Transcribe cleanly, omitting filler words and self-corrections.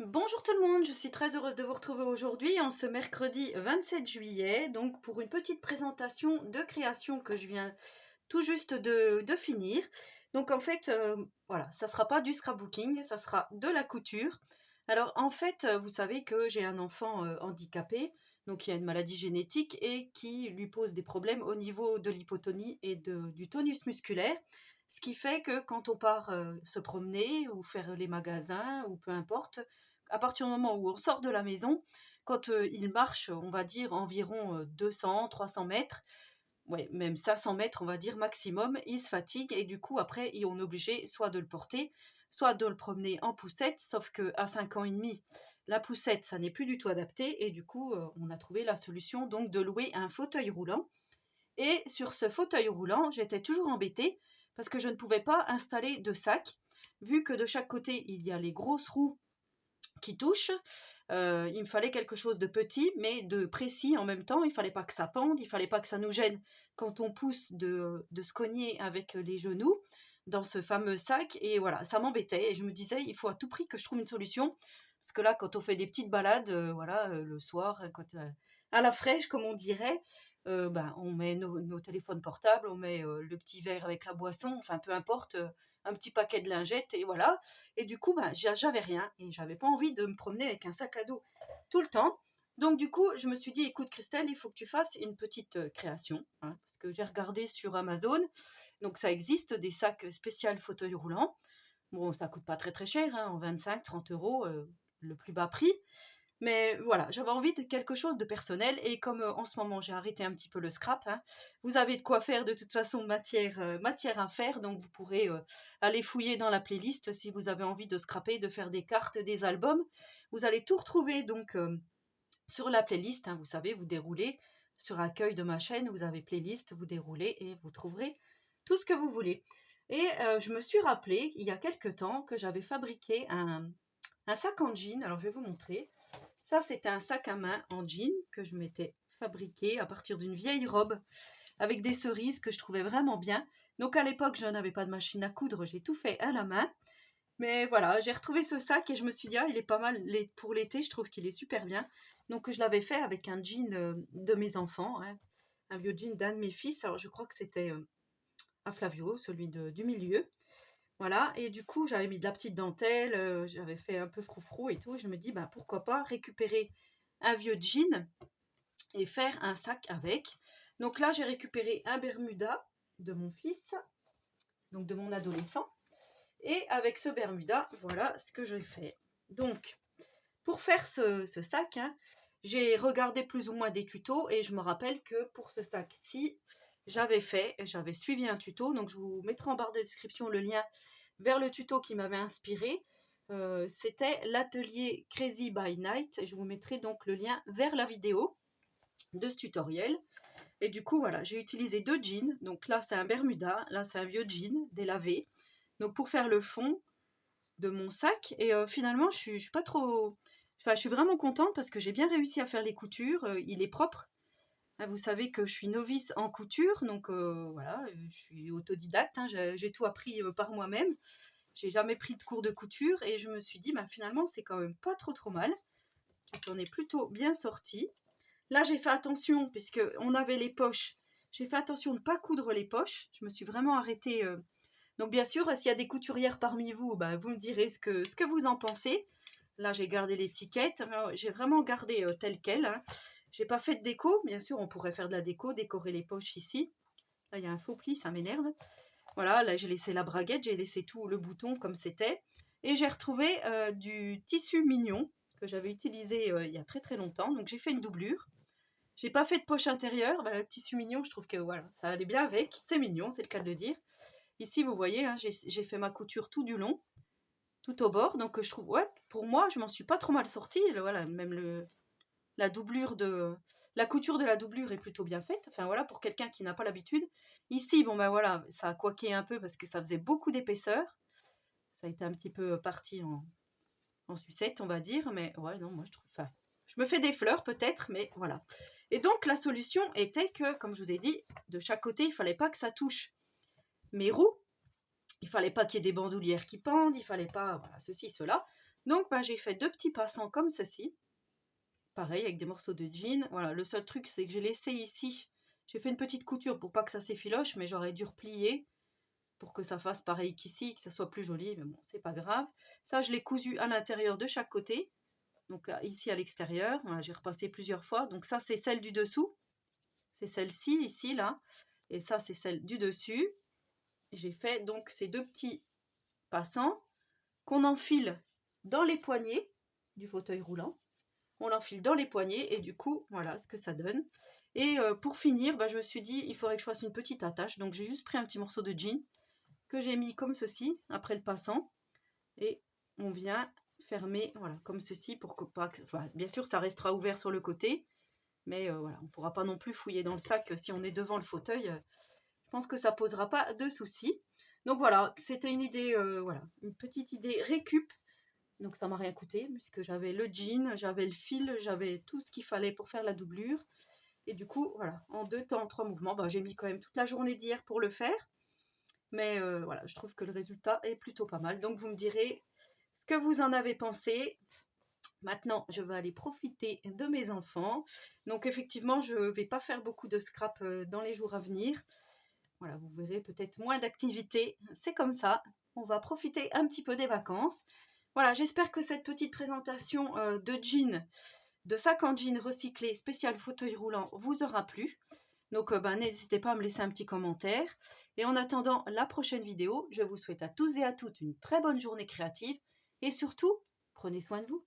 Bonjour tout le monde, je suis très heureuse de vous retrouver aujourd'hui en ce mercredi 27 juillet, donc pour une petite présentation de création que je viens tout juste de finir. Donc en fait, voilà, ça sera pas du scrapbooking, ça sera de la couture. Alors en fait, vous savez que j'ai un enfant handicapé, donc il a une maladie génétique et qui lui pose des problèmes au niveau de l'hypotonie et du tonus musculaire. Ce qui fait que quand on part se promener ou faire les magasins ou peu importe, à partir du moment où on sort de la maison, quand il marche, on va dire environ 200, 300 mètres, ouais, même 500 mètres, on va dire maximum, il se fatigue et du coup après on est obligé soit de le porter, soit de le promener en poussette, sauf que à 5 ans et demi, la poussette ça n'est plus du tout adapté et du coup on a trouvé la solution donc de louer un fauteuil roulant. Et sur ce fauteuil roulant, j'étais toujours embêtée parce que je ne pouvais pas installer de sac, vu que de chaque côté il y a les grosses roues qui touchent. Il me fallait quelque chose de petit, mais de précis en même temps. Il fallait pas que ça pende, il fallait pas que ça nous gêne quand on pousse de se cogner avec les genoux dans ce fameux sac. Et voilà, ça m'embêtait. Et je me disais, il faut à tout prix que je trouve une solution. Parce que là, quand on fait des petites balades, voilà, le soir, quand, à la fraîche, comme on dirait, ben, on met nos téléphones portables, on met le petit verre avec la boisson, enfin peu importe, un petit paquet de lingettes et voilà. Et du coup, ben, j'avais rien et j'avais pas envie de me promener avec un sac à dos tout le temps. Donc du coup, je me suis dit, écoute Christelle, il faut que tu fasses une petite création, hein, parce que j'ai regardé sur Amazon. Donc ça existe des sacs spéciaux fauteuil roulant. Bon, ça coûte pas très très cher, hein, en 25-30 euros, le plus bas prix. Mais voilà, j'avais envie de quelque chose de personnel et comme en ce moment j'ai arrêté un petit peu le scrap, hein, vous avez de quoi faire de toute façon matière à faire, donc vous pourrez aller fouiller dans la playlist si vous avez envie de scraper, de faire des cartes, des albums. Vous allez tout retrouver donc sur la playlist, hein, vous savez, vous déroulez sur accueil de ma chaîne, vous avez playlist, vous déroulez et vous trouverez tout ce que vous voulez. Et je me suis rappelé il y a quelque temps que j'avais fabriqué un sac en jean, alors je vais vous montrer. Ça, c'était un sac à main en jean que je m'étais fabriqué à partir d'une vieille robe avec des cerises que je trouvais vraiment bien. Donc à l'époque, je n'avais pas de machine à coudre, j'ai tout fait à la main. Mais voilà, j'ai retrouvé ce sac et je me suis dit, ah, il est pas mal pour l'été, je trouve qu'il est super bien. Donc je l'avais fait avec un jean de mes enfants, hein, un vieux jean d'un de mes fils. Alors je crois que c'était un Flavio, celui du milieu. Voilà, et du coup, j'avais mis de la petite dentelle, j'avais fait un peu froufrou et tout. Et je me dis, bah, pourquoi pas récupérer un vieux jean et faire un sac avec. Donc là, j'ai récupéré un Bermuda de mon fils, donc de mon adolescent. Et avec ce Bermuda, voilà ce que j'ai fait. Donc, pour faire ce sac, hein, j'ai regardé plus ou moins des tutos et je me rappelle que pour ce sac-ci, j'avais suivi un tuto. Donc, je vous mettrai en barre de description le lien vers le tuto qui m'avait inspiré. C'était l'atelier Crazy by Night. Je vous mettrai donc le lien vers la vidéo de ce tutoriel. Et du coup, voilà, j'ai utilisé deux jeans. Donc là, c'est un Bermuda, là, c'est un vieux jean délavé. Donc pour faire le fond de mon sac. Et finalement, je suis pas trop... Enfin, je suis vraiment contente parce que j'ai bien réussi à faire les coutures. Il est propre. Hein, vous savez que je suis novice en couture, donc voilà, je suis autodidacte. Hein, j'ai tout appris par moi-même. J'ai jamais pris de cours de couture et je me suis dit, bah, finalement, c'est quand même pas trop trop mal. Tu t'en es plutôt bien sorti. Là, j'ai fait attention, puisque on avait les poches. J'ai fait attention de ne pas coudre les poches. Je me suis vraiment arrêtée. Donc, bien sûr, s'il y a des couturières parmi vous, bah, vous me direz ce que vous en pensez. Là, j'ai gardé l'étiquette. J'ai vraiment gardé tel quel. Hein. J'ai pas fait de déco. Bien sûr, on pourrait faire de la déco, décorer les poches ici. Là, il y a un faux pli, ça m'énerve. Voilà, là, j'ai laissé la braguette, j'ai laissé tout le bouton comme c'était. Et j'ai retrouvé du tissu mignon que j'avais utilisé il y a très très longtemps. Donc, j'ai fait une doublure. J'ai pas fait de poche intérieure, bah, le tissu mignon, je trouve que voilà, ça allait bien avec. C'est mignon, c'est le cas de le dire. Ici, vous voyez, hein, j'ai fait ma couture tout du long, tout au bord. Donc, je trouve, ouais, pour moi, je m'en suis pas trop mal sortie. Voilà, même la doublure la couture de la doublure est plutôt bien faite. Enfin, voilà, pour quelqu'un qui n'a pas l'habitude. Ici, bon, ben voilà, ça a coiqué un peu parce que ça faisait beaucoup d'épaisseur. Ça a été un petit peu parti en sucette, on va dire. Mais ouais, non, moi, je trouve, enfin, je me fais des fleurs peut-être, mais voilà. Et donc, la solution était que, comme je vous ai dit, de chaque côté, il fallait pas que ça touche mes roues. Il fallait pas qu'il y ait des bandoulières qui pendent, il fallait pas, voilà, ceci, cela. Donc bah, j'ai fait 2 petits passants comme ceci, pareil avec des morceaux de jean. Voilà, le seul truc c'est que j'ai laissé ici, j'ai fait une petite couture pour pas que ça s'effiloche, mais j'aurais dû replier pour que ça fasse pareil qu'ici, que ça soit plus joli, mais bon, c'est pas grave. Ça, je l'ai cousu à l'intérieur de chaque côté, donc ici à l'extérieur. Voilà, j'ai repassé plusieurs fois. Donc ça, c'est celle du dessous, c'est celle-ci, ici, là, et ça, c'est celle du dessus. J'ai fait donc ces 2 petits passants qu'on enfile dans les poignées du fauteuil roulant. On l'enfile dans les poignées et du coup, voilà ce que ça donne. Et pour finir, bah, je me suis dit, il faudrait que je fasse une petite attache. Donc j'ai juste pris un petit morceau de jean que j'ai mis comme ceci après le passant et on vient fermer, voilà, comme ceci pour que pas, enfin, bien sûr ça restera ouvert sur le côté, mais voilà, on ne pourra pas non plus fouiller dans le sac si on est devant le fauteuil. Je pense que ça posera pas de soucis. Donc voilà, c'était une idée, voilà, une petite idée récup. Donc ça m'a rien coûté puisque j'avais le jean, j'avais le fil, j'avais tout ce qu'il fallait pour faire la doublure. Et du coup, voilà, en 2 temps, 3 mouvements, bah, j'ai mis quand même toute la journée d'hier pour le faire. Mais voilà, je trouve que le résultat est plutôt pas mal. Donc vous me direz ce que vous en avez pensé. Maintenant, je vais aller profiter de mes enfants. Donc effectivement, je ne vais pas faire beaucoup de scrap dans les jours à venir. Voilà, vous verrez peut-être moins d'activités. C'est comme ça. On va profiter un petit peu des vacances. Voilà, j'espère que cette petite présentation de jean, de sac en jean recyclé spécial fauteuil roulant vous aura plu. Donc ben, n'hésitez pas à me laisser un petit commentaire. Et en attendant la prochaine vidéo, je vous souhaite à tous et à toutes une très bonne journée créative. Et surtout, prenez soin de vous.